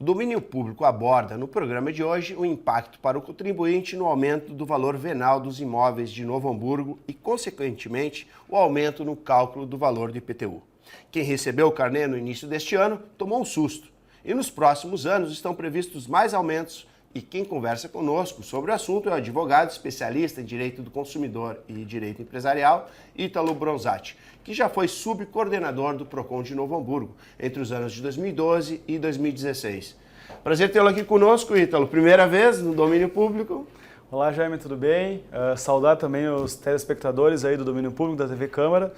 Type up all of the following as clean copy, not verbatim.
domínio público aborda no programa de hoje o impacto para o contribuinte no aumento do valor venal dos imóveis de Novo Hamburgo e, consequentemente, o aumento no cálculo do valor do IPTU. Quem recebeu o carnê no início deste ano tomou um susto e nos próximos anos estão previstos mais aumentos. E quem conversa conosco sobre o assunto é o advogado especialista em direito do consumidor e direito empresarial, Ítalo Bronzatti, que já foi subcoordenador do PROCON de Novo Hamburgo entre os anos de 2012 e 2016. Prazer tê-lo aqui conosco, Ítalo. Primeira vez no domínio público. Olá, Jaime, tudo bem? Saudar também os telespectadores aí do domínio público da TV Câmara.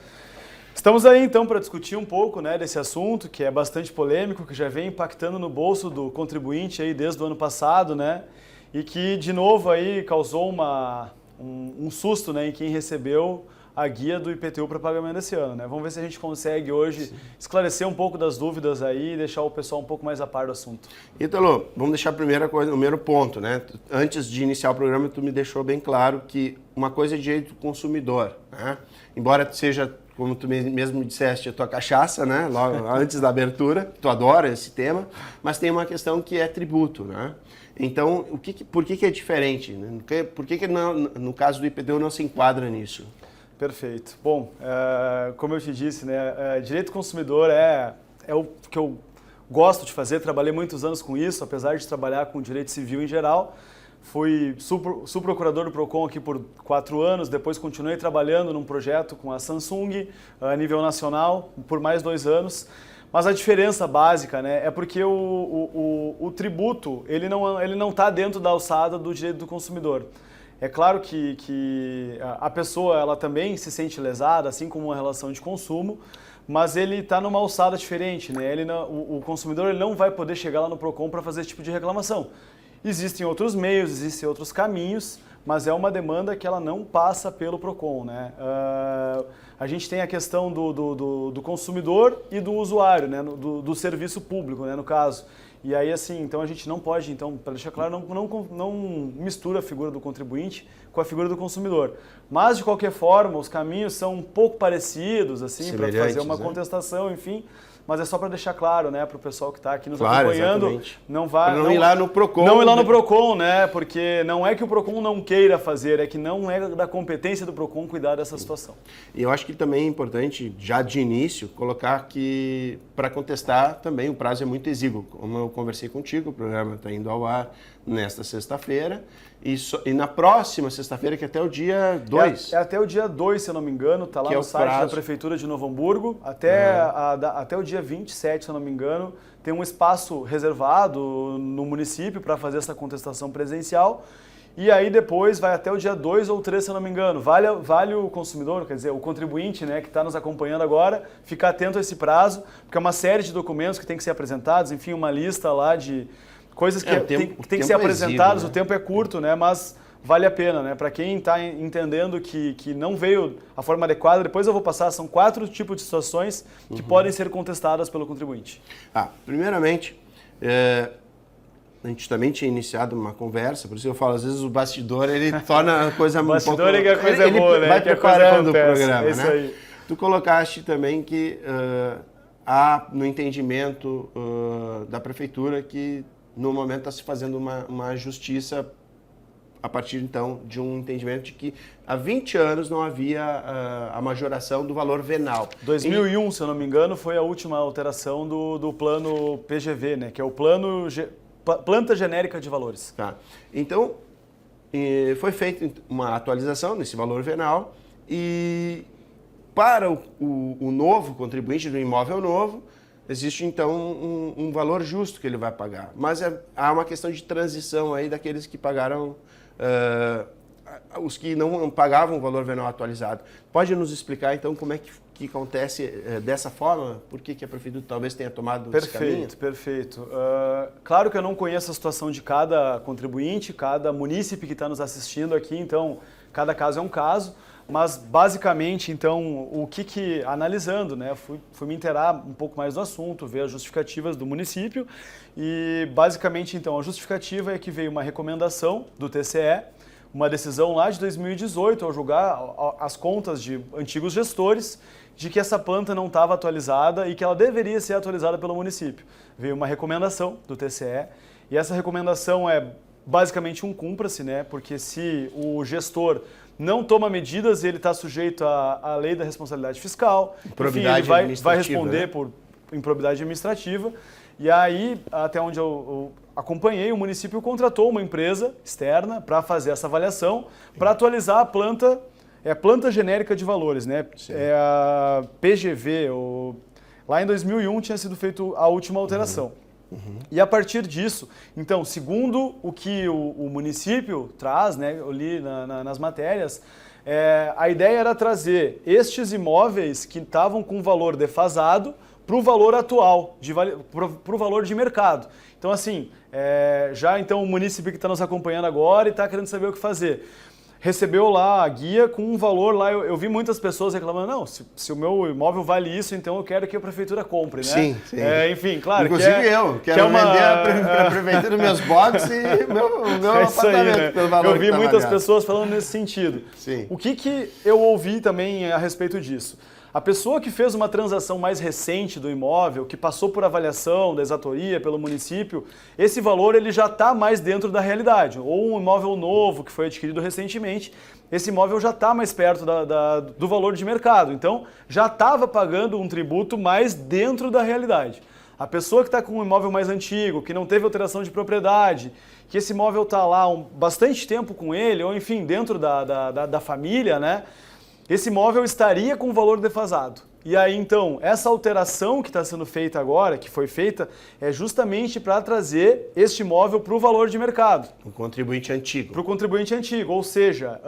Estamos aí então para discutir um pouco, né, desse assunto que é bastante polêmico, que já vem impactando no bolso do contribuinte aí desde o ano passado, né, e que de novo aí causou um susto, né, em quem recebeu a guia do IPTU para pagamento desse ano, né. Vamos ver se a gente consegue hoje esclarecer um pouco das dúvidas aí e deixar o pessoal um pouco mais a par do assunto. Ítalo, vamos deixar a primeira coisa, o primeiro ponto, né? Antes de iniciar o programa, tu me deixou bem claro que uma coisa é direito do consumidor, né? Embora seja, como tu mesmo disseste, a tua cachaça, né? Logo antes da abertura, tu adora esse tema, mas tem uma questão que é tributo, né? Então, por que é diferente? Né? Por que não, no caso do IPTU não se enquadra nisso? Perfeito. Bom, como eu te disse, né, direito do consumidor é o que eu gosto de fazer, trabalhei muitos anos com isso, apesar de trabalhar com direito civil em geral. Fui subprocurador do PROCON aqui por 4 anos, depois continuei trabalhando num projeto com a Samsung a nível nacional por mais 2 anos. Mas a diferença básica, né, é porque o tributo ele não está dentro da alçada do direito do consumidor. É claro que a pessoa ela também se sente lesada, assim como uma relação de consumo, mas ele está numa alçada diferente, né? O consumidor ele não vai poder chegar lá no PROCON para fazer esse tipo de reclamação. Existem outros meios, existem outros caminhos, mas é uma demanda que ela não passa pelo PROCON, né? A gente tem a questão do consumidor e do usuário, né? Do serviço público, né? No caso. E aí, assim, então a gente não pode, então, para deixar claro, não mistura a figura do contribuinte com a figura do consumidor. Mas, de qualquer forma, os caminhos são um pouco parecidos, assim, para fazer uma contestação, enfim. Mas é só para deixar claro, né, para o pessoal que está aqui nos acompanhando, exatamente. não ir lá no PROCON. Não ir lá no PROCON, né, porque não é que o PROCON não queira fazer, é que não é da competência do PROCON cuidar dessa situação. E eu acho que também é importante, já de início, colocar que para contestar também o prazo é muito exíguo. Como eu conversei contigo, o programa está indo ao ar nesta sexta-feira. E na próxima sexta-feira, que é até o dia 2. É até o dia 2, se eu não me engano, está lá no site da Prefeitura de Novo Hamburgo. Até o dia 27, se eu não me engano, tem um espaço reservado no município para fazer essa contestação presencial. E aí depois vai até o dia 2 ou 3, se eu não me engano. Vale o consumidor, quer dizer, o contribuinte, né, que está nos acompanhando agora, ficar atento a esse prazo, porque é uma série de documentos que tem que ser apresentados, enfim, uma lista lá de coisas que tem que ser apresentadas, né? O tempo é curto, né? Mas vale a pena, né? Para quem está entendendo que não veio a forma adequada, depois eu vou passar, são 4 tipos de situações que podem ser contestadas pelo contribuinte. Primeiramente, a gente também tinha iniciado uma conversa, por isso eu falo, às vezes o bastidor ele torna a coisa muito pouco... O bastidor é que a coisa é boa, né? Vai preparando o programa, né? Isso aí. Tu colocaste também que há no entendimento da prefeitura que no momento está se fazendo uma justiça a partir, então, de um entendimento de que há 20 anos não havia a majoração do valor venal. 2001, se eu não me engano, foi a última alteração do plano PGV, né? Que é o Planta Genérica de Valores. Tá. Então, foi feita uma atualização nesse valor venal e para o novo contribuinte do imóvel novo, existe, então, um valor justo que ele vai pagar. Mas há uma questão de transição aí daqueles que pagaram, os que não pagavam o valor venal atualizado. Pode nos explicar, então, como é que acontece dessa forma? Por que a prefeitura talvez tenha tomado esse caminho? Perfeito. Claro que eu não conheço a situação de cada contribuinte, cada munícipe que está nos assistindo aqui, então, cada caso é um caso. Mas, basicamente, então, analisando, né, fui me inteirar um pouco mais do assunto, ver as justificativas do município e, basicamente, então, a justificativa é que veio uma recomendação do TCE uma decisão lá de 2018, ao julgar as contas de antigos gestores, de que essa planta não estava atualizada e que ela deveria ser atualizada pelo município. Veio uma recomendação do TCE e essa recomendação é basicamente um cumpra-se, né? Porque se o gestor não toma medidas, ele está sujeito à lei da responsabilidade fiscal, Improbidade enfim, ele vai administrativa, responder, né, por improbidade administrativa. E aí, até onde eu acompanhei, o município contratou uma empresa externa para fazer essa avaliação, para atualizar a planta, planta genérica de valores, né? Sim. É a PGV, lá em 2001 tinha sido feita a última alteração. E a partir disso, então, segundo o que o município traz, né, eu li nas matérias, a ideia era trazer estes imóveis que estavam com valor defasado para o valor atual, para o valor de mercado. Então, assim, já então o município que está nos acompanhando agora e está querendo saber o que fazer, recebeu lá a guia com um valor lá, eu vi muitas pessoas reclamando, não, se o meu imóvel vale isso, então eu quero que a prefeitura compre, né? Sim, sim. Enfim, claro. Inclusive eu quero vender a prefeitura meus boxes e meu apartamento, né? pelo valor. Eu vi muitas pessoas falando nesse sentido. Sim. O que eu ouvi também a respeito disso? A pessoa que fez uma transação mais recente do imóvel, que passou por avaliação da exatoria pelo município, esse valor ele já está mais dentro da realidade. Ou um imóvel novo que foi adquirido recentemente, esse imóvel já está mais perto do valor de mercado. Então, já estava pagando um tributo mais dentro da realidade. A pessoa que está com um imóvel mais antigo, que não teve alteração de propriedade, que esse imóvel está lá bastante tempo com ele, ou enfim, dentro da família, né? Esse imóvel estaria com valor defasado. E aí, então, essa alteração que está sendo feita agora, que foi feita, é justamente para trazer este imóvel para o valor de mercado. O contribuinte antigo. Para o contribuinte antigo, ou seja,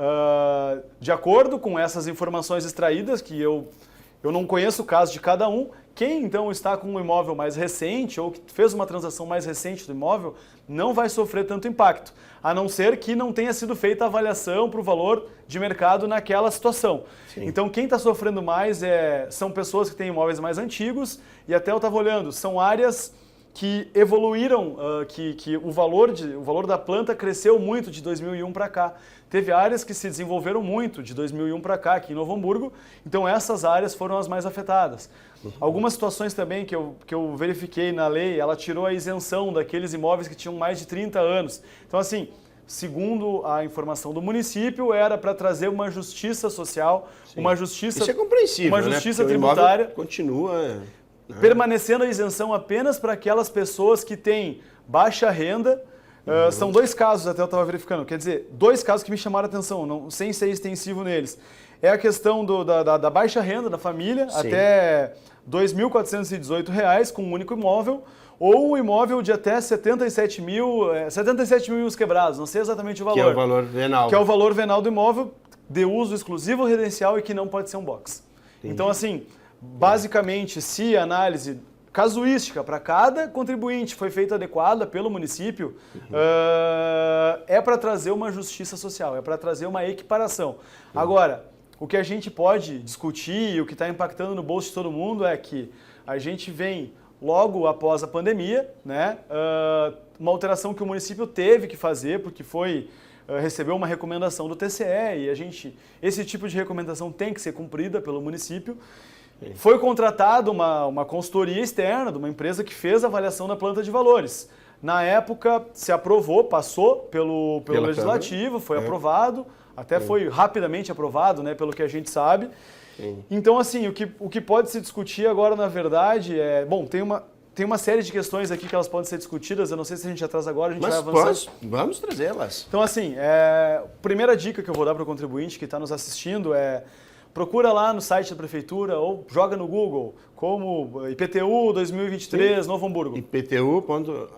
de acordo com essas informações extraídas, que eu não conheço o caso de cada um, quem então está com um imóvel mais recente ou que fez uma transação mais recente do imóvel não vai sofrer tanto impacto, a não ser que não tenha sido feita a avaliação para o valor de mercado naquela situação. Sim. Então quem está sofrendo mais são pessoas que têm imóveis mais antigos e até eu estava olhando, são áreas que evoluíram, que o valor da planta cresceu muito de 2001 para cá. Teve áreas que se desenvolveram muito de 2001 para cá, aqui em Novo Hamburgo, então essas áreas foram as mais afetadas. Algumas situações também que eu verifiquei na lei, ela tirou a isenção daqueles imóveis que tinham mais de 30 anos. Então, assim, segundo a informação do município, era para trazer uma justiça social, Sim. uma justiça, isso é compreensível, uma justiça né? tributária. Continua... Permanecendo a isenção apenas para aquelas pessoas que têm baixa renda. São dois casos, até eu estava verificando, quer dizer, dois casos que me chamaram a atenção, sem ser extensivo neles. É a questão da baixa renda da família, Sim. até R$ 2.418 com um único imóvel, ou um imóvel de até 77 mil quebrados, não sei exatamente o valor. Que é o valor venal. Que é o valor venal do imóvel de uso exclusivo residencial e que não pode ser um box. Entendi. Então, assim, basicamente, se a análise casuística para cada contribuinte foi feita adequada pelo município, é para trazer uma justiça social, é para trazer uma equiparação. Agora, o que a gente pode discutir e o que está impactando no bolso de todo mundo é que a gente vem logo após a pandemia, né, uma alteração que o município teve que fazer, porque recebeu uma recomendação do TCE e esse tipo de recomendação tem que ser cumprida pelo município. Foi contratada uma consultoria externa de uma empresa que fez a avaliação da planta de valores. Na época, se aprovou, passou pelo Legislativo, foi aprovado, até foi rapidamente aprovado, né, pelo que a gente sabe. Sim. Então, assim, o que pode se discutir agora, na verdade, bom, tem uma série de questões aqui que elas podem ser discutidas, eu não sei se a gente já traz agora, a gente vai avançar. Vamos trazê-las. Então, assim, primeira dica que eu vou dar para o contribuinte que está nos assistindo procura lá no site da prefeitura ou joga no Google como IPTU 2023 Sim. Novo Hamburgo. IPTU,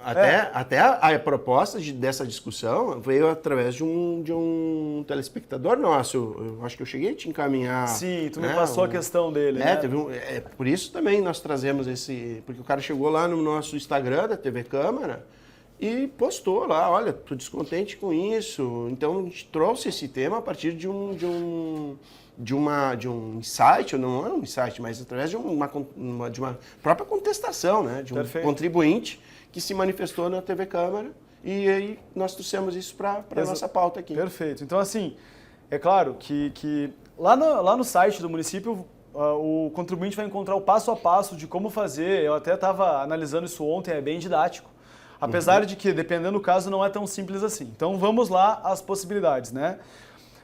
até a proposta dessa discussão veio através de um telespectador nosso. Eu acho que eu cheguei a te encaminhar. Sim, tu me passou a questão dele. Né? Por isso também nós trazemos porque o cara chegou lá no nosso Instagram da TV Câmara e postou lá, olha, tô descontente com isso. Então a gente trouxe esse tema a partir de um insight, ou não é um insight, mas através de uma própria contestação, né? De um Perfeito. contribuinte que se manifestou na TV Câmara e aí nós trouxemos isso para a nossa pauta aqui. Perfeito. Então, assim, é claro que lá no site do município, o contribuinte vai encontrar o passo a passo de como fazer. Eu até estava analisando isso ontem, é bem didático. Apesar de que, dependendo do caso, não é tão simples assim. Então, vamos lá às possibilidades, né?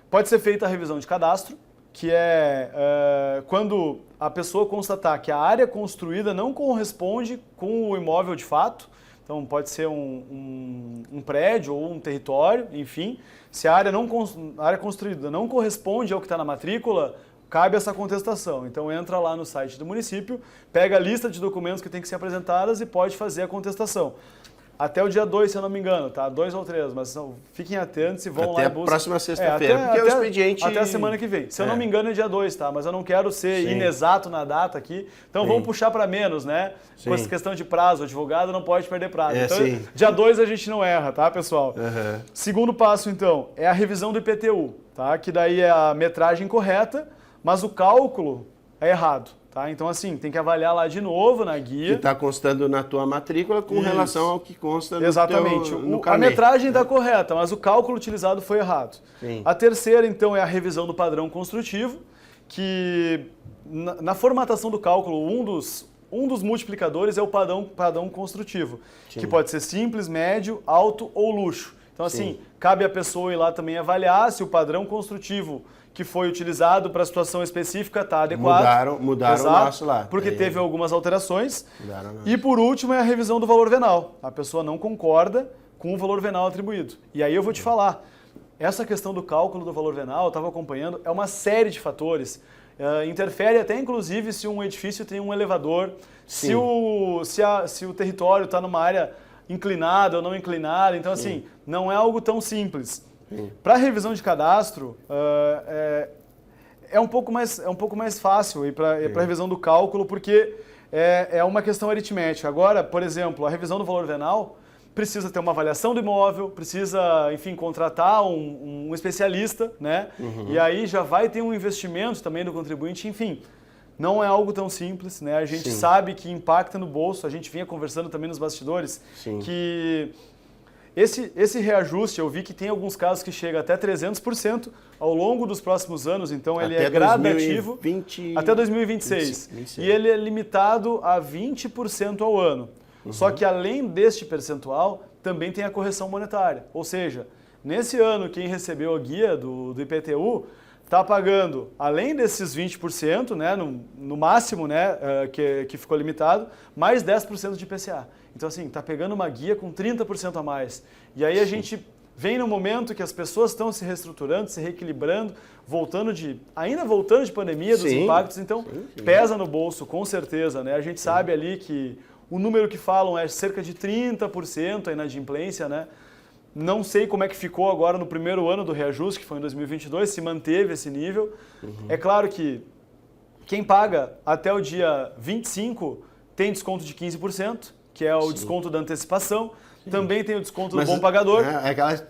Pode ser feita a revisão de cadastro, que é quando a pessoa constatar que a área construída não corresponde com o imóvel de fato. Então, pode ser um prédio ou um território, enfim. Se a área construída não corresponde ao que está na matrícula, cabe essa contestação. Então, entra lá no site do município, pega a lista de documentos que tem que ser apresentadas e pode fazer a contestação. Até o dia 2, se eu não me engano, tá? 2 ou 3, mas fiquem atentos e vão lá e busquem. Até a próxima sexta-feira, porque o expediente... Até a semana que vem. Se eu não me engano é dia 2, tá? Mas eu não quero ser inexato na data aqui, então vamos puxar para menos, né? Com essa questão de prazo, o advogado não pode perder prazo. Então, dia 2 a gente não erra, tá, pessoal? Segundo passo, então, é a revisão do IPTU, tá? Que daí é a metragem correta, mas o cálculo é errado. Tá? Então, assim, tem que avaliar lá de novo na guia. Que está constando na tua matrícula com relação ao que consta no Exatamente. no a metragem está correta, mas o cálculo utilizado foi errado. Sim. A terceira, então, é a revisão do padrão construtivo, que na formatação do cálculo, um dos multiplicadores é o padrão construtivo, que pode ser simples, médio, alto ou luxo. Então, assim, cabe a pessoa ir lá também avaliar se o padrão construtivo que foi utilizado para a situação específica está adequado. Mudaram o nosso lá. Porque teve algumas alterações. E por último é a revisão do valor venal. A pessoa não concorda com o valor venal atribuído. E aí eu vou te falar, essa questão do cálculo do valor venal, eu estava acompanhando, é uma série de fatores. Interfere até inclusive se um edifício tem um elevador, se o território está numa área inclinada ou não inclinada. Então, assim, não é algo tão simples. Para a revisão de cadastro, é um pouco mais fácil ir para a revisão do cálculo, porque é uma questão aritmética. Agora, por exemplo, a revisão do valor venal precisa ter uma avaliação do imóvel, precisa, enfim, contratar um especialista, né? E aí já vai ter um investimento também do contribuinte, enfim. Não é algo tão simples, né? A gente sabe que impacta no bolso, a gente vinha conversando também nos bastidores, que... Esse reajuste, eu vi que tem alguns casos que chega até 300% ao longo dos próximos anos, então ele é gradativo até 2026. E ele é limitado a 20% ao ano. Só que além deste percentual, também tem a correção monetária. Ou seja, nesse ano, quem recebeu a guia do IPTU está pagando, além desses 20%, né, no máximo, né, que ficou limitado, mais 10% de IPCA. Então, assim, está pegando uma guia com 30% a mais. E aí a gente vem no momento que as pessoas estão se reestruturando, se reequilibrando, ainda voltando de pandemia, dos impactos, então pesa no bolso, com certeza, né? A gente sabe ali que o número que falam é cerca de 30% a inadimplência, né? Não sei como é que ficou agora no primeiro ano do reajuste, que foi em 2022, se manteve esse nível. É claro que quem paga até o dia 25 tem desconto de 15%, que é o desconto da antecipação. Também tem o desconto do bom pagador. É aquelas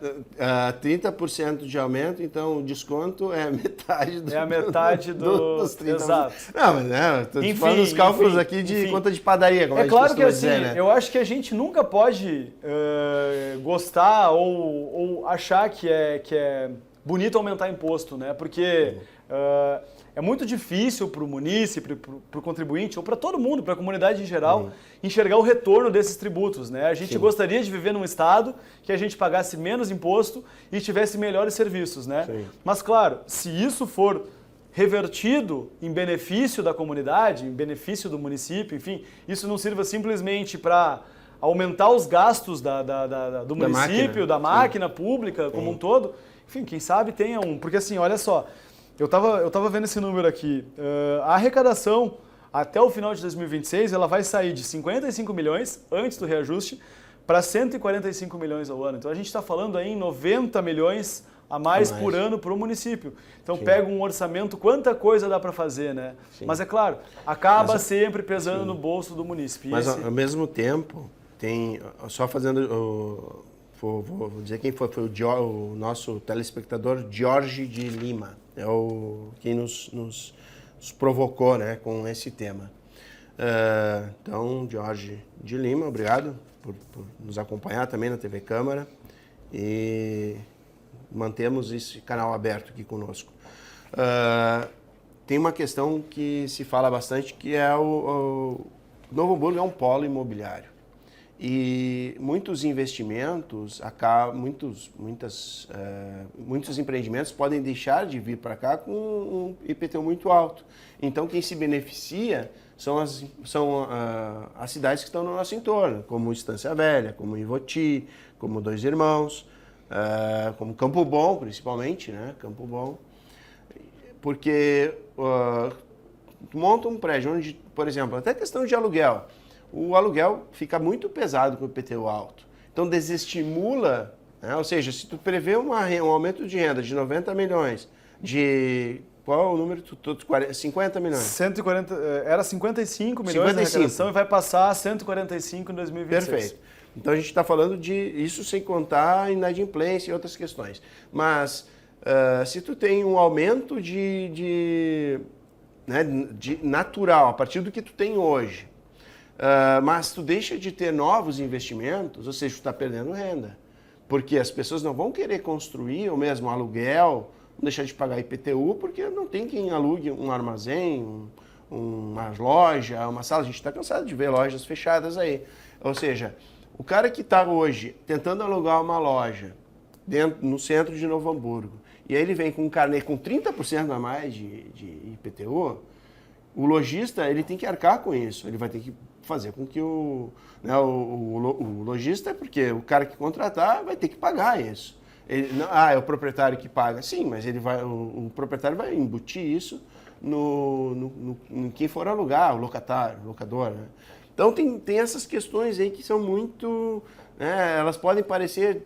30% de aumento, então o desconto é metade É a metade dos 30%. Exato. Não, mas estou falando os cálculos aqui de conta de padaria, como a gente claro que assim, dizer, né? Eu acho que a gente nunca pode gostar ou achar que é bonito aumentar imposto, né? Porque é muito difícil para o munícipe, para o contribuinte, ou para todo mundo, para a comunidade em geral, enxergar o retorno desses tributos, né? A gente gostaria de viver num estado que a gente pagasse menos imposto e tivesse melhores serviços, né? Mas, claro, se isso for revertido em benefício da comunidade, em benefício do município, enfim, isso não sirva simplesmente para aumentar os gastos do município, da máquina pública como um todo, enfim, quem sabe tenha um. Porque assim, olha só, eu tava vendo esse número aqui, a arrecadação até o final de 2026, ela vai sair de 55 milhões antes do reajuste para 145 milhões ao ano. Então a gente está falando aí em 90 milhões a mais por ano para o município. Então pega um orçamento, quanta coisa dá para fazer, né? Mas é claro, acaba sempre pesando no bolso do município. Mas ao mesmo tempo, tem, só fazendo, vou dizer quem foi o nosso telespectador Jorge de Lima, quem nos provocou, né, com esse tema. Então, Jorge de Lima, obrigado por nos acompanhar também na TV Câmara e mantemos esse canal aberto aqui conosco. Tem uma questão que se fala bastante, que é o Novo Hamburgo é um polo imobiliário. E muitos investimentos, muitos empreendimentos podem deixar de vir para cá com um IPTU muito alto. Então, quem se beneficia são as cidades que estão no nosso entorno, como Estância Velha, como Ivoti, como Dois Irmãos, como Campo Bom, principalmente, né? Campo Bom. Porque tu monta um prédio onde, por exemplo, até questão de aluguel. O aluguel fica muito pesado com o IPTU alto. Então, desestimula, né? Ou seja, se tu prevê um aumento de renda de 90 milhões, qual é o número? 50 milhões? 140, era 55 milhões de arrecadação e vai passar a 145 em 2026. Perfeito. Então, a gente está falando isso sem contar a inadimplência e outras questões. Mas, se tu tem um aumento de natural, a partir do que tu tem hoje, mas tu deixa de ter novos investimentos, ou seja, tu está perdendo renda. Porque as pessoas não vão querer construir o mesmo aluguel, não deixar de pagar IPTU, porque não tem quem alugue um armazém, uma loja, uma sala. A gente está cansado de ver lojas fechadas aí. Ou seja, o cara que está hoje tentando alugar uma loja no centro de Novo Hamburgo, e aí ele vem com um carnê com 30% a mais de IPTU, o lojista ele tem que arcar com isso, ele vai ter que fazer com que o lojista, porque o cara que contratar vai ter que pagar isso. É o proprietário que paga. Sim, mas o proprietário vai embutir isso em quem for alugar, o locatário, o locador. Né? Então tem essas questões aí que são muito... Né, elas podem parecer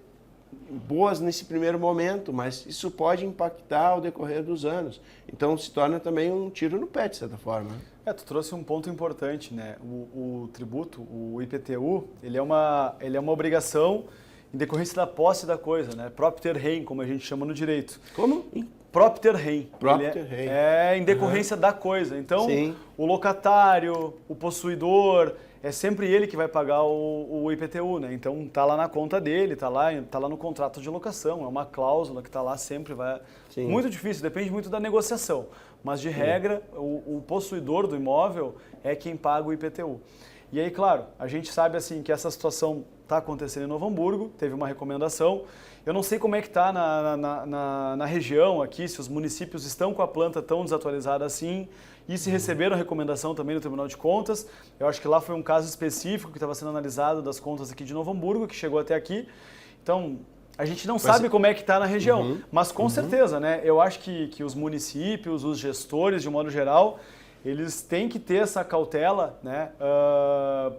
boas nesse primeiro momento, mas isso pode impactar ao decorrer dos anos. Então se torna também um tiro no pé, de certa forma. Tu trouxe um ponto importante, né? O tributo, o IPTU, ele é uma obrigação em decorrência da posse da coisa, né? Propter rem, como a gente chama no direito. Como? Propter rem. Propter rem. É em decorrência da coisa. Então, sim, o locatário, o possuidor, é sempre ele que vai pagar o IPTU, né? Então, tá lá na conta dele, tá lá no contrato de locação, é uma cláusula que tá lá sempre, vai... Sim. Muito difícil, depende muito da negociação, mas de regra, o possuidor do imóvel é quem paga o IPTU. E aí, claro, a gente sabe assim que essa situação está acontecendo em Novo Hamburgo, teve uma recomendação. Eu não sei como é que está na região aqui, se os municípios estão com a planta tão desatualizada assim, e se receberam a recomendação também no Tribunal de Contas. Eu acho que lá foi um caso específico que estava sendo analisado das contas aqui de Novo Hamburgo, que chegou até aqui. Então, a gente não sabe como é que está na região, mas com certeza, né? Eu acho que os municípios, os gestores, de um modo geral, eles têm que ter essa cautela, né,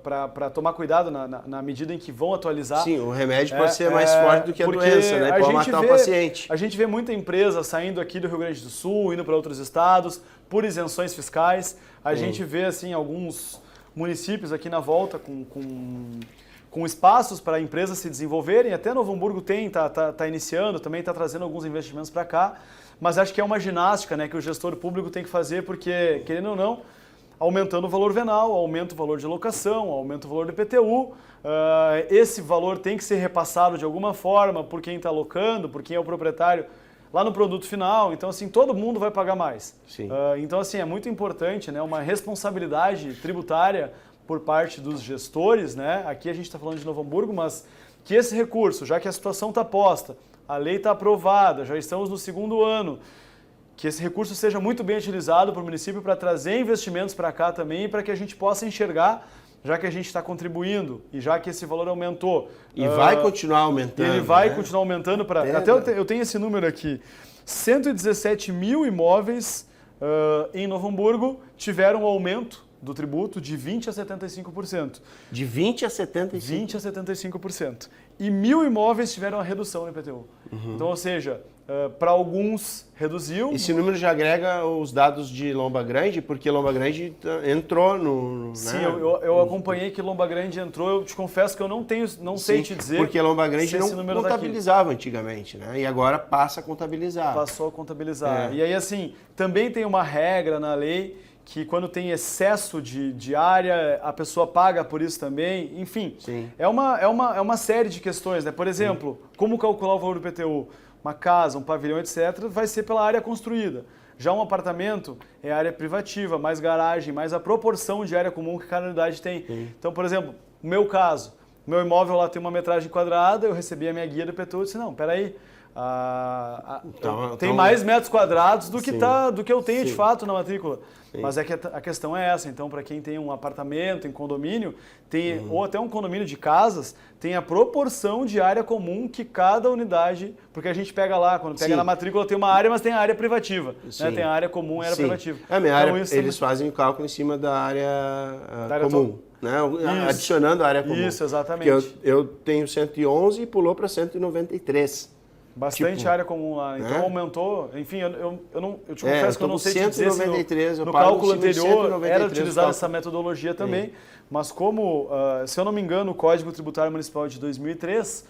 para tomar cuidado na medida em que vão atualizar. Sim, o remédio pode ser mais forte do que a doença, né? Pode matar o paciente. A gente vê muita empresa saindo aqui do Rio Grande do Sul, indo para outros estados, por isenções fiscais. A gente vê, assim, alguns municípios aqui na volta com espaços para empresas se desenvolverem. Até Novo Hamburgo tá iniciando, também está trazendo alguns investimentos para cá. Mas acho que é uma ginástica, né, que o gestor público tem que fazer, porque, querendo ou não, aumentando o valor venal, aumenta o valor de locação, aumenta o valor do IPTU, esse valor tem que ser repassado de alguma forma por quem está alocando, por quem é o proprietário, lá no produto final. Então, assim, todo mundo vai pagar mais. Sim. Então, assim, é muito importante, né, uma responsabilidade tributária por parte dos gestores, né? Aqui a gente está falando de Novo Hamburgo, mas que esse recurso, já que a situação está posta, a lei está aprovada, já estamos no segundo ano, que esse recurso seja muito bem utilizado para o município para trazer investimentos para cá também, para que a gente possa enxergar, já que a gente está contribuindo e já que esse valor aumentou. E vai continuar aumentando. Ele vai continuar aumentando para... Até eu tenho esse número aqui. 117 mil imóveis em Novo Hamburgo tiveram um aumento do tributo de 20% a 75%. De 20% a 75%? 20% a 75%. E 1.000 imóveis tiveram a redução no IPTU. Então, ou seja, para alguns reduziu. Esse número já agrega os dados de Lomba Grande, porque Lomba Grande entrou no... Sim, né? eu acompanhei que Lomba Grande entrou. Eu te confesso que eu não sei te dizer. Porque Lomba Grande não contabilizava antigamente, né? E agora passa a contabilizar. Passou a contabilizar. E aí, assim, também tem uma regra na lei que quando tem excesso de área, a pessoa paga por isso também. Enfim, é uma série de questões, né? Por exemplo, como calcular o valor do IPTU? Uma casa, um pavilhão, etc., vai ser pela área construída. Já um apartamento é área privativa, mais garagem, mais a proporção de área comum que cada unidade tem. Então, por exemplo, no meu caso, meu imóvel lá tem uma metragem quadrada, eu recebi a minha guia do IPTU e disse, não, peraí, tem mais metros quadrados do que eu tenho de fato na matrícula. Mas é que a questão é essa, então para quem tem um apartamento em condomínio, ou até um condomínio de casas, tem a proporção de área comum que cada unidade, porque a gente pega lá, quando pega na matrícula tem uma área, mas tem a área privativa, né? Tem a área comum e a área privativa. A minha área, eles fazem o cálculo em cima da área comum. Né? Adicionando a área comum. Isso, exatamente. Porque eu tenho 111 e pulou para 193. Bastante área comum lá, então aumentou, enfim, eu te confesso que eu não sei te dizer se no cálculo anterior era utilizada essa metodologia também, mas como, se eu não me engano, o Código Tributário Municipal de 2003,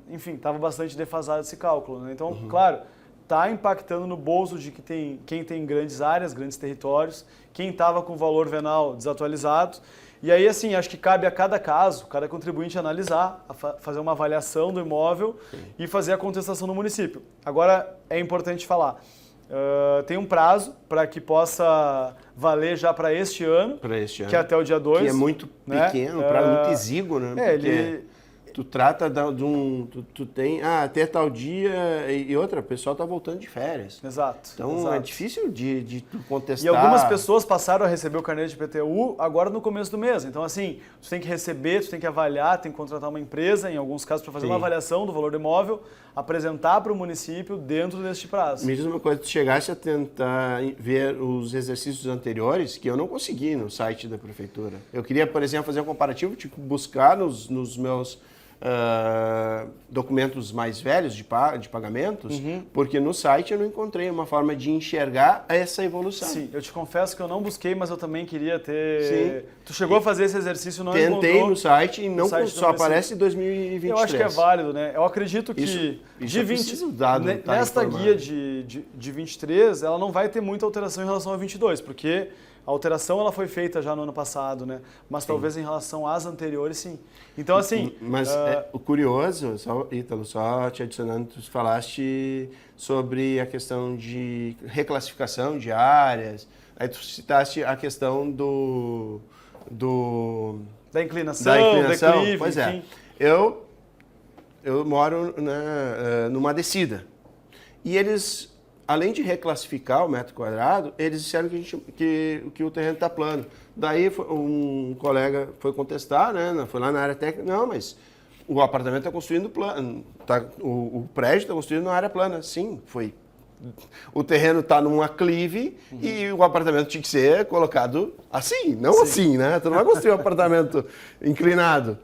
enfim, estava bastante defasado esse cálculo, né? Então, claro, está impactando no bolso de quem tem grandes áreas, grandes territórios, quem estava com o valor venal desatualizado. E aí, assim, acho que cabe a cada caso, cada contribuinte analisar, fazer uma avaliação do imóvel e fazer a contestação no município. Agora, é importante falar, tem um prazo para que possa valer já para este ano, que é até o dia 2. Que é muito pequeno, um prazo muito exíguo, né? Tu trata de tu tem, até tal dia e outra, o pessoal tá voltando de férias. Exato. Então é difícil de tu contestar. E algumas pessoas passaram a receber o carnê de IPTU agora no começo do mês. Então assim, tu tem que receber, tu tem que avaliar, tem que contratar uma empresa, em alguns casos, para fazer uma avaliação do valor do imóvel, apresentar para o município dentro deste prazo. Me diz uma coisa, tu chegaste a tentar ver os exercícios anteriores, que eu não consegui no site da prefeitura. Eu queria, por exemplo, fazer um comparativo, tipo, buscar nos meus documentos mais velhos de pagamentos, porque no site eu não encontrei uma forma de enxergar essa evolução. Sim, eu te confesso que eu não busquei, mas eu também queria ter... Sim. Tu chegou a fazer esse exercício e não encontrou? Tentei no site e não só aparece em 2023. Eu acho que é válido, né? Eu acredito que nesta guia de 23, ela não vai ter muita alteração em relação a 22, porque a alteração ela foi feita já no ano passado, né? Mas talvez em relação às anteriores, sim. Então, assim... Mas o curioso, Ítalo, só te adicionando, tu falaste sobre a questão de reclassificação de áreas, aí tu citaste a questão da inclinação, declive, pois enfim. Eu moro numa descida. E eles... Além de reclassificar o metro quadrado, eles disseram que o terreno está plano. Daí um colega foi contestar, né? Foi lá na área técnica, não, mas o apartamento está construindo plano, o prédio está construído na área plana. Sim, foi. O terreno está num aclive e o apartamento tinha que ser colocado assim, não assim, né? Tu não vai construir um apartamento inclinado.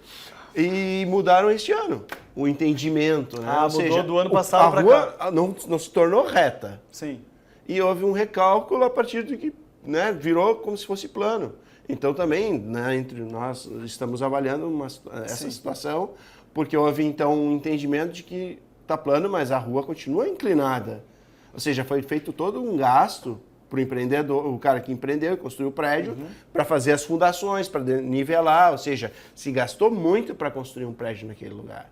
E mudaram este ano o entendimento, né? Ou seja, do ano passado para cá. A rua não se tornou reta. Sim. E houve um recálculo a partir de que, né, virou como se fosse plano. Então também, né, entre nós estamos avaliando essa situação, porque houve então um entendimento de que está plano, mas a rua continua inclinada. Ou seja, foi feito todo um gasto para o empreendedor, o cara que empreendeu e construiu o prédio, para fazer as fundações, para nivelar, ou seja, se gastou muito para construir um prédio naquele lugar.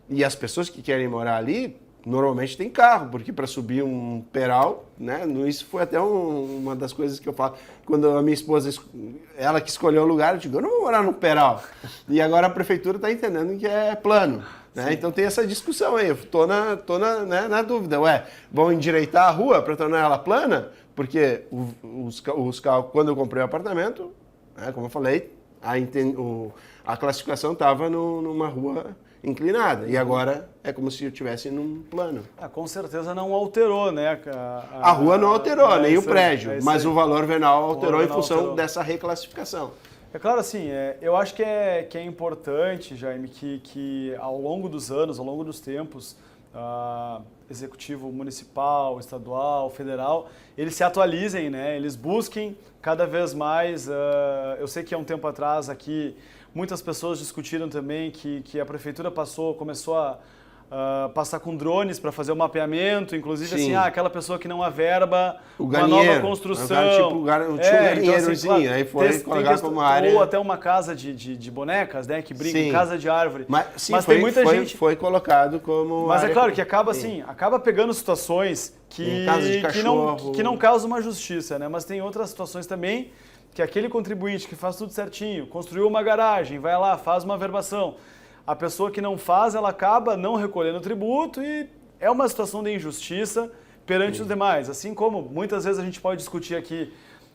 E as pessoas que querem morar ali, normalmente tem carro, porque para subir um peral, né, isso foi até uma das coisas que eu falo, quando a minha esposa, ela que escolheu o lugar, eu digo, eu não vou morar num peral. E agora a prefeitura está entendendo que é plano. Né? Então tem essa discussão aí, eu estou na dúvida, vão endireitar a rua para tornar ela plana? Porque quando eu comprei o apartamento, né, como eu falei, a classificação estava numa rua inclinada. E agora é como se eu estivesse num plano. Com certeza não alterou, né? A rua não alterou, nem o prédio, mas o valor venal alterou em função dessa reclassificação. É claro, assim, eu acho que é importante, Jaime, que ao longo dos anos, ao longo dos tempos, executivo municipal, estadual, federal, eles se atualizem, né? Eles busquem cada vez mais. Eu sei que há um tempo atrás aqui muitas pessoas discutiram também que a prefeitura começou passar com drones para fazer o mapeamento, inclusive Sim. assim, aquela pessoa que não há verba, O uma galinheiro, nova construção. tinha um galinheirozinho, claro, aí foi colocar como área. ou até uma casa de bonecas, né, que brinca, Sim. casa de árvore. Mas tem muita gente. Foi colocado como. Mas área é claro que acaba assim, acaba pegando situações Em casa de cachorro. que não causam uma justiça, né? Mas tem outras situações também que aquele contribuinte que faz tudo certinho, construiu uma garagem, vai lá, faz uma verbação. A pessoa que não faz, ela acaba não recolhendo tributo e é uma situação de injustiça perante os demais. Assim como muitas vezes a gente pode discutir aqui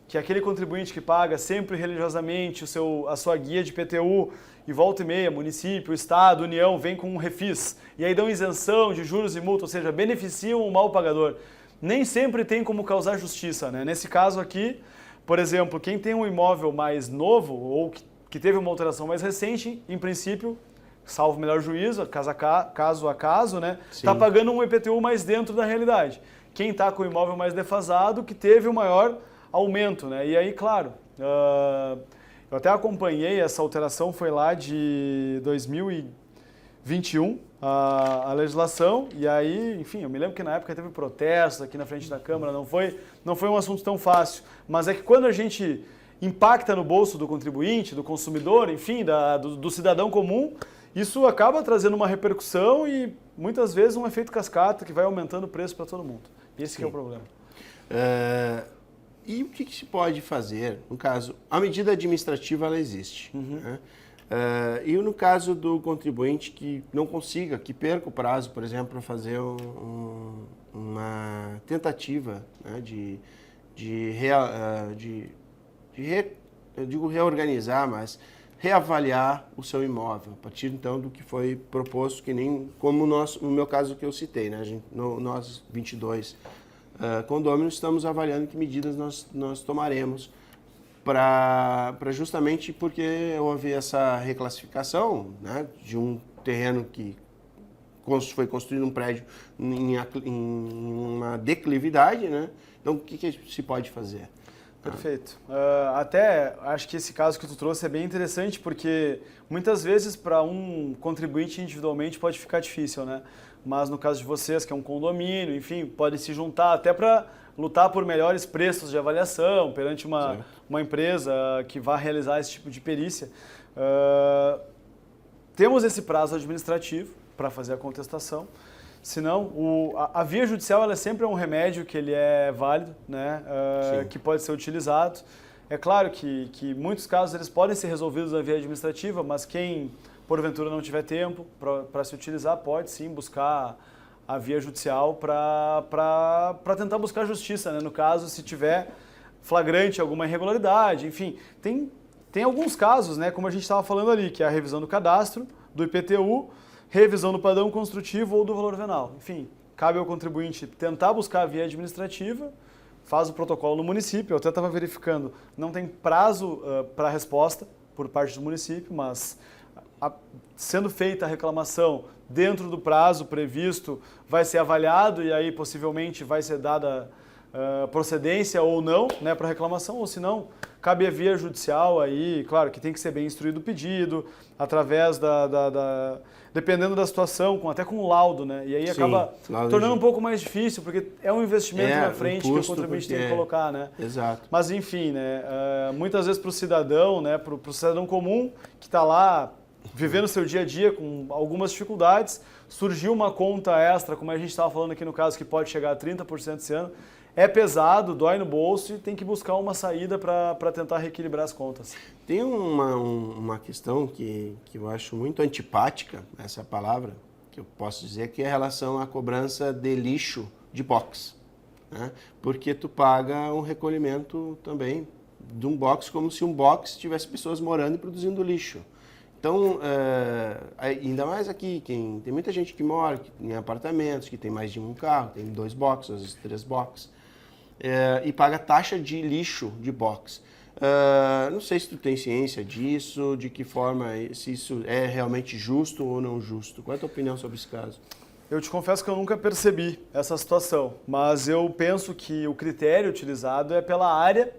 que aquele contribuinte que paga sempre religiosamente a sua guia de PTU e volta e meia, município, estado, União, vem com um refis e aí dão isenção de juros e multa, ou seja, beneficiam o mal pagador. Nem sempre tem como causar justiça, né? Nesse caso aqui, por exemplo, quem tem um imóvel mais novo ou que teve uma alteração mais recente, em princípio, salvo o melhor juízo, caso a caso, né? Está pagando um IPTU mais dentro da realidade. Quem está com o imóvel mais defasado, que teve o maior aumento, né? E aí, claro, eu até acompanhei essa alteração, foi lá de 2021, a legislação, e aí, enfim, eu me lembro que na época teve protestos aqui na frente da Câmara, não foi um assunto tão fácil, mas é que quando a gente impacta no bolso do contribuinte, do consumidor, enfim, do cidadão comum, isso acaba trazendo uma repercussão e muitas vezes um efeito cascata que vai aumentando o preço para todo mundo. Esse que é o problema. E o que se pode fazer? No caso, a medida administrativa ela existe. Né? E no caso do contribuinte que não consiga, que perca o prazo, por exemplo, para fazer uma tentativa, né, eu digo reorganizar, mas reavaliar o seu imóvel, a partir então do que foi proposto, que nem como no meu caso que eu citei, né? Nós 22 condôminos estamos avaliando que medidas nós tomaremos para justamente porque houve essa reclassificação, né, de um terreno que foi construído um prédio em uma declividade, né? Então o que se pode fazer? Perfeito. Até acho que esse caso que tu trouxe é bem interessante porque muitas vezes para um contribuinte individualmente pode ficar difícil, né? Mas no caso de vocês, que é um condomínio, enfim, podem se juntar até para lutar por melhores preços de avaliação perante uma empresa que vá realizar esse tipo de perícia. Temos esse prazo administrativo para fazer a contestação. Senão, a via judicial ela sempre é um remédio que ele é válido, né? Que pode ser utilizado. É claro que em muitos casos eles podem ser resolvidos na via administrativa, mas quem porventura não tiver tempo para se utilizar pode sim buscar a via judicial para tentar buscar justiça, né? No caso, se tiver flagrante alguma irregularidade, enfim. Tem alguns casos, né? Como a gente estava falando ali, que é a revisão do cadastro, do IPTU, revisão do padrão construtivo ou do valor venal. Enfim, cabe ao contribuinte tentar buscar a via administrativa, faz o protocolo no município. Eu até estava verificando, não tem prazo para resposta por parte do município, mas sendo feita a reclamação dentro do prazo previsto, vai ser avaliado e aí possivelmente vai ser dada procedência ou não, né, para reclamação, ou se não, cabe a via judicial aí, claro que tem que ser bem instruído o pedido, através dependendo da situação, até com laudo, né? E aí acaba tornando um pouco mais difícil, porque é um investimento na frente que o contribuinte tem que colocar, né? Exato. Mas enfim, né? Muitas vezes para o cidadão, né? Para o cidadão comum que está lá vivendo o seu dia a dia com algumas dificuldades, surgiu uma conta extra, como a gente estava falando aqui no caso, que pode chegar a 30% esse ano. É pesado, dói no bolso e tem que buscar uma saída para tentar reequilibrar as contas. Tem uma questão que eu acho muito antipática, essa palavra, que eu posso dizer, que é a relação à cobrança de lixo de box. Né? Porque tu paga um recolhimento também de um box como se um box tivesse pessoas morando e produzindo lixo. Então, ainda mais aqui, tem muita gente que mora em apartamentos, que tem mais de um carro, tem 2 boxes, às vezes 3 boxes. E paga taxa de lixo de box. Não sei se tu tem ciência disso, de que forma, se isso é realmente justo ou não justo. Qual é a tua opinião sobre esse caso? Eu te confesso que eu nunca percebi essa situação, mas eu penso que o critério utilizado é pela área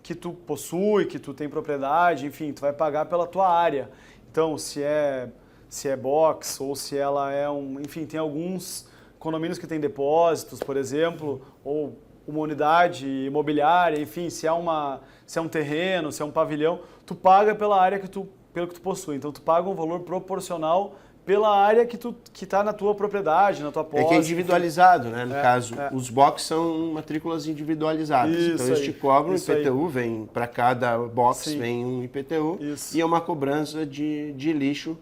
que tu possui, que tu tem propriedade, enfim, tu vai pagar pela tua área. Então, se é se é box ou se ela é enfim, tem alguns condomínios que têm depósitos, por exemplo, ou uma unidade imobiliária, enfim, se é um terreno, se é um pavilhão, tu paga pela área pelo que tu possui. Então tu paga um valor proporcional pela área que está na tua propriedade, na tua posse. É que é individualizado, né? No caso, os box são matrículas individualizadas. Isso então eles aí, te cobram isso IPTU, vem para cada box, Sim. vem um IPTU Isso. e é uma cobrança de lixo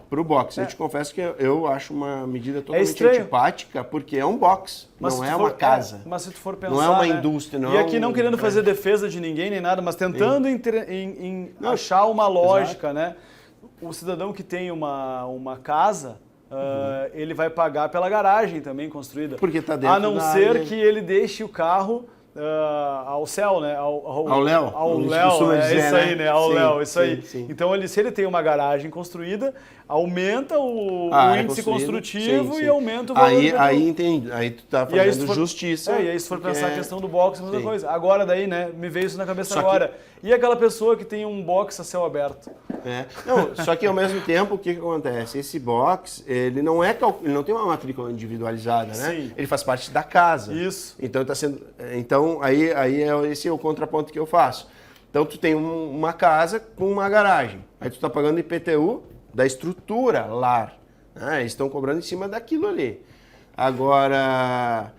para o box. Eu te confesso que eu acho uma medida totalmente antipática, porque é um box, não é uma casa. Mas se tu for pensar, não é uma né? indústria, não E é aqui não querendo fazer defesa de ninguém nem nada, mas tentando achar uma lógica, né? O cidadão que tem uma casa, ele vai pagar pela garagem também construída. Porque está dentro a não da ser área. que ele deixe o carro ao céu, né? Ao Léo. Ao Léo, isso aí, né? Ao Sim, Léo, isso sim, aí. sim. Então, se ele tem uma garagem construída, aumenta o índice construtivo e aumenta o valor do IPTU. Aí entendi. Aí tu tá fazendo justiça. E aí se for pensar a questão do box, é a mesma coisa. Agora daí, né, me veio isso na cabeça Só agora. E aquela pessoa que tem um box a céu aberto? Não, só que ao mesmo tempo, o que acontece? Esse box, ele não tem uma matrícula individualizada, né? Sim. Ele faz parte da casa. Isso. Então esse é o contraponto que eu faço. Então tu tem uma casa com uma garagem. Aí tu está pagando IPTU da estrutura lar. Né? Eles estão cobrando em cima daquilo ali. Agora,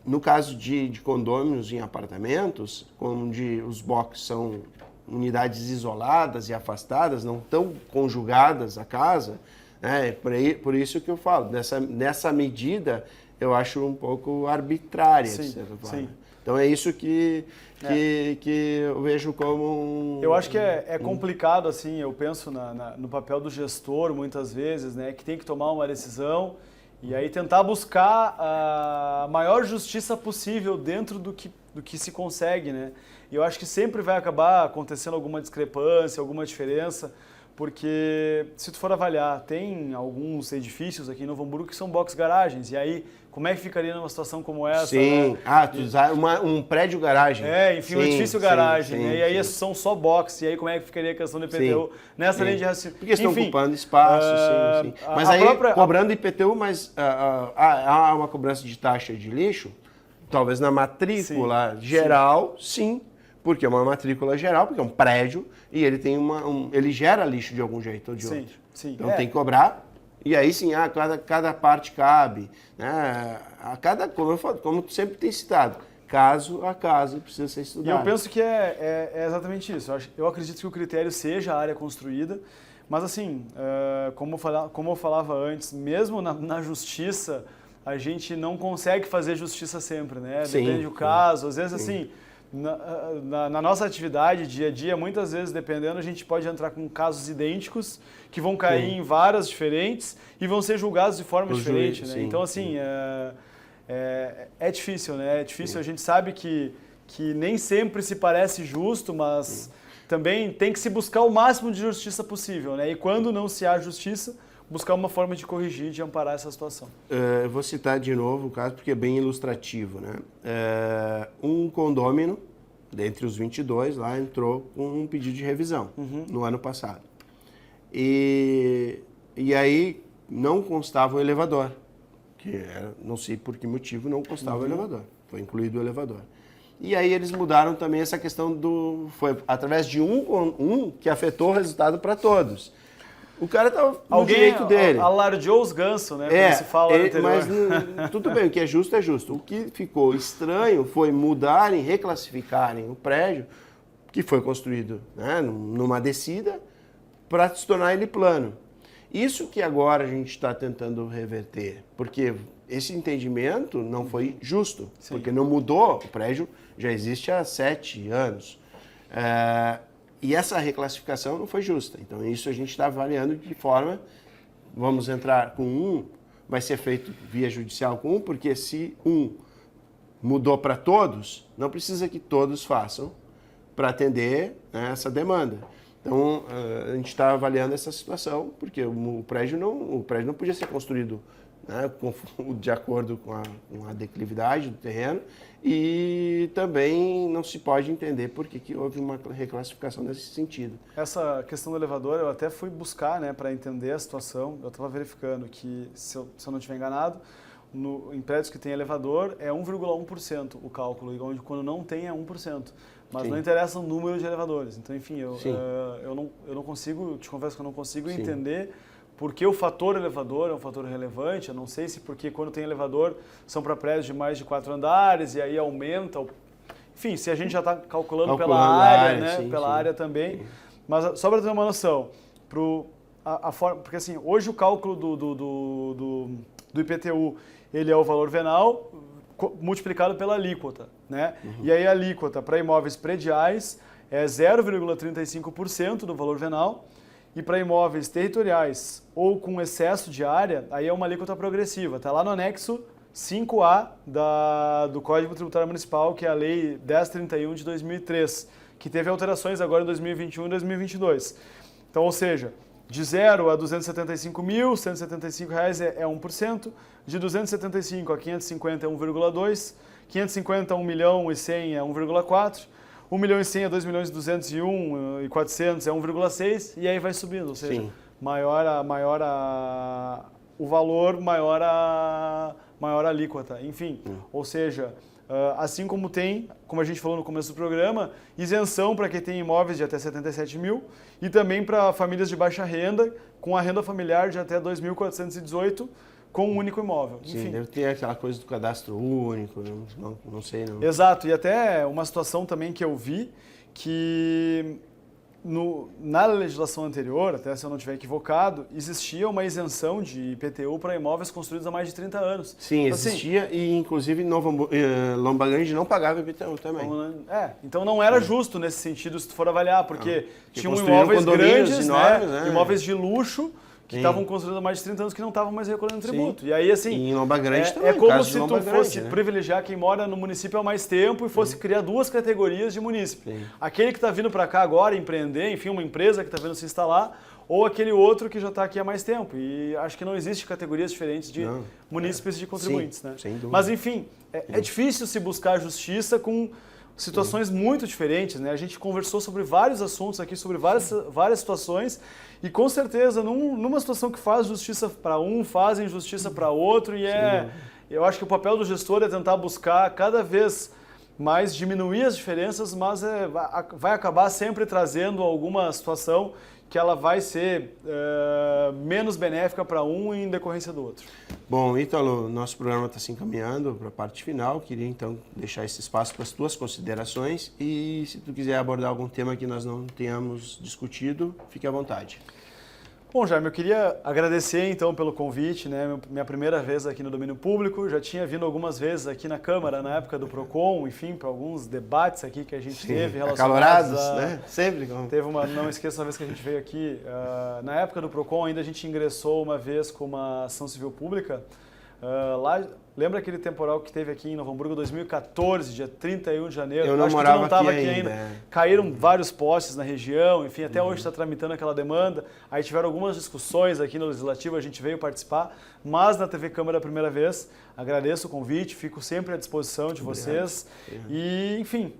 no caso de condôminos em apartamentos, onde os boxes são unidades isoladas e afastadas, não tão conjugadas à casa, né? Por isso que eu falo, nessa medida eu acho um pouco arbitrária, de certa forma. Então é isso que eu vejo como Eu acho que é complicado, assim, eu penso no papel do gestor, muitas vezes, né, que tem que tomar uma decisão e aí tentar buscar a maior justiça possível dentro do que se consegue, né? E eu acho que sempre vai acabar acontecendo alguma discrepância, alguma diferença, porque se tu for avaliar, tem alguns edifícios aqui em Novo Hamburgo que são box garagens, e aí como é que ficaria numa situação como essa? Sim, né? tu usar um prédio garagem. Enfim, um edifício garagem, né? E aí são só box, e aí como é que ficaria a questão do IPTU nessa linha de raciocínio? Porque estão ocupando espaço, sim. Mas aí, cobrando IPTU, mas há uma cobrança de taxa de lixo, talvez na matrícula geral, sim. Porque é uma matrícula geral, porque é um prédio e ele tem ele gera lixo de algum jeito ou de outro. Sim. Então tem que cobrar. E aí sim, cada parte cabe. Né? Como tu sempre tem citado, caso a caso precisa ser estudado. E eu penso que é exatamente isso. Eu acredito que o critério seja a área construída, mas assim, como eu falava antes, mesmo na justiça, a gente não consegue fazer justiça sempre, né? Depende do caso. Às vezes, assim, na nossa atividade, dia a dia, muitas vezes, dependendo, a gente pode entrar com casos idênticos que vão cair em varas diferentes e vão ser julgados de forma diferente, né? Então, assim, é difícil, né? É difícil. A gente sabe que nem sempre se parece justo, mas também tem que se buscar o máximo de justiça possível, né? E quando não se há justiça, buscar uma forma de corrigir, de amparar essa situação. Eu vou citar de novo o caso porque é bem ilustrativo, né? Um condômino, dentre os 22, lá entrou com um pedido de revisão no ano passado. E aí não constava o elevador, não sei por que motivo não constava o elevador, foi incluído o elevador. E aí eles mudaram também essa questão foi através de um que afetou o resultado para todos. O cara estava no direito dele. Alardeou os gansos, né? Como se fala no interior. Mas tudo bem, o que é justo é justo. O que ficou estranho foi mudarem, reclassificarem o prédio que foi construído, né, numa descida para se tornar ele plano. Isso que agora a gente está tentando reverter, porque esse entendimento não foi justo, porque não mudou, o prédio já existe há 7 anos. E essa reclassificação não foi justa. Então, isso a gente está avaliando de que forma vamos entrar com vai ser feito via judicial com porque se mudou para todos, não precisa que todos façam para atender, né, essa demanda. Então, a gente está avaliando essa situação, porque o prédio não podia ser construído né, de acordo com a declividade do terreno, e também não se pode entender por que houve uma reclassificação nesse sentido. Essa questão do elevador, eu até fui buscar, né, para entender a situação. Eu estava verificando que, se eu não estiver enganado, em prédios que tem elevador é 1,1% o cálculo, e onde quando não tem é 1%. Mas não interessa o número de elevadores. Então, enfim, eu não consigo, te confesso que eu não consigo entender porque o fator elevador é um fator relevante. Eu não sei se porque quando tem elevador são para prédios de mais de 4 andares e aí aumenta. Enfim, se a gente já está calculando pela área, né? Pela área também. Sim. Mas só para ter uma noção, porque assim, hoje o cálculo do IPTU, ele é o valor venal multiplicado pela alíquota, né? E aí a alíquota para imóveis prediais é 0,35% do valor venal. E para imóveis territoriais ou com excesso de área, aí é uma alíquota progressiva. Está lá no anexo 5A do Código Tributário Municipal, que é a Lei 1031 de 2003, que teve alterações agora em 2021 e 2022. Então, ou seja, de 0 a R$ 275.175 é 1%, de 275 a 550 é 1,2%, 550 a 1.100.000 é 1,4%, 1.100.000 a 2.201.400 é 1,6 e aí vai subindo, ou seja, maior o valor, maior a alíquota, enfim, ou seja, assim como tem, como a gente falou no começo do programa, isenção para quem tem imóveis de até 77 mil e também para famílias de baixa renda com a renda familiar de até 2.418 com um único imóvel. Enfim. Sim, deve ter aquela coisa do cadastro único, não sei. Não. Exato, e até uma situação também que eu vi, que na legislação anterior, até se eu não estiver equivocado, existia uma isenção de IPTU para imóveis construídos há mais de 30 anos. Sim, então, existia e inclusive Lomba Grande não pagava IPTU também. Então não era justo nesse sentido se tu for avaliar, porque tinham imóveis grandes, enormes, né? Imóveis de luxo, que estavam construindo há mais de 30 anos que não estavam mais recolhendo tributo. E aí, assim, em Lomba Grande também, é como se tu fosse privilegiar quem mora no município há mais tempo e fosse criar duas categorias de município. Aquele que está vindo para cá agora empreender, enfim, uma empresa que está vindo se instalar, ou aquele outro que já está aqui há mais tempo. E acho que não existe categorias diferentes de munícipes e de contribuintes. Né? Sem dúvida. Mas, enfim, é difícil se buscar justiça com situações muito diferentes, né? A gente conversou sobre vários assuntos aqui, sobre várias situações, e com certeza, numa situação que faz justiça para um, fazem justiça para outro, e eu acho que o papel do gestor é tentar buscar cada vez mais diminuir as diferenças, mas vai acabar sempre trazendo alguma situação que ela vai ser menos benéfica para um em decorrência do outro. Bom, Ítalo, nosso programa está se encaminhando para a parte final. Queria então deixar esse espaço para as tuas considerações e se tu quiser abordar algum tema que nós não tenhamos discutido, fique à vontade. Bom, Jaime, eu queria agradecer então pelo convite, né? Minha primeira vez aqui no domínio público, já tinha vindo algumas vezes aqui na Câmara, na época do PROCON, enfim, para alguns debates aqui que a gente teve relacionados né? Sempre. Não esqueça uma vez que a gente veio aqui, na época do PROCON ainda a gente ingressou uma vez com uma ação civil pública, lá. Lembra aquele temporal que teve aqui em Novo Hamburgo, 2014, dia 31 de janeiro? Eu não morava aqui ainda. Caíram vários postes na região, enfim, até hoje está tramitando aquela demanda. Aí tiveram algumas discussões aqui no Legislativo, a gente veio participar, mas na TV Câmara a primeira vez. Agradeço o convite, fico sempre à disposição de vocês. E, enfim,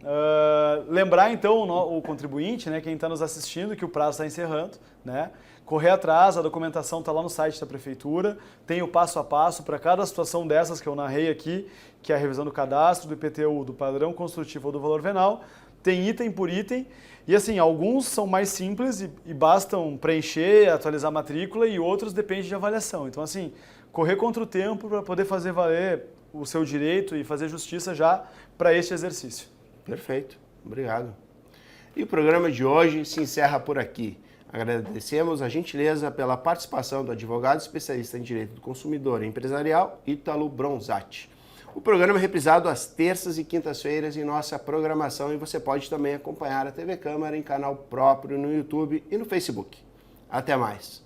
lembrar então o contribuinte, né, quem está nos assistindo, que o prazo está encerrando, né? Correr atrás, a documentação está lá no site da Prefeitura, tem o passo a passo para cada situação dessas que eu narrei aqui, que é a revisão do cadastro, do IPTU, do padrão construtivo ou do valor venal, tem item por item, e assim, alguns são mais simples e bastam preencher, atualizar a matrícula, e outros dependem de avaliação. Então assim, correr contra o tempo para poder fazer valer o seu direito e fazer justiça já para este exercício. Perfeito, obrigado. E o programa de hoje se encerra por aqui. Agradecemos a gentileza pela participação do advogado especialista em Direito do Consumidor e Empresarial, Ítalo Bronzatti. O programa é reprisado às terças e quintas-feiras em nossa programação e você pode também acompanhar a TV Câmara em canal próprio no YouTube e no Facebook. Até mais!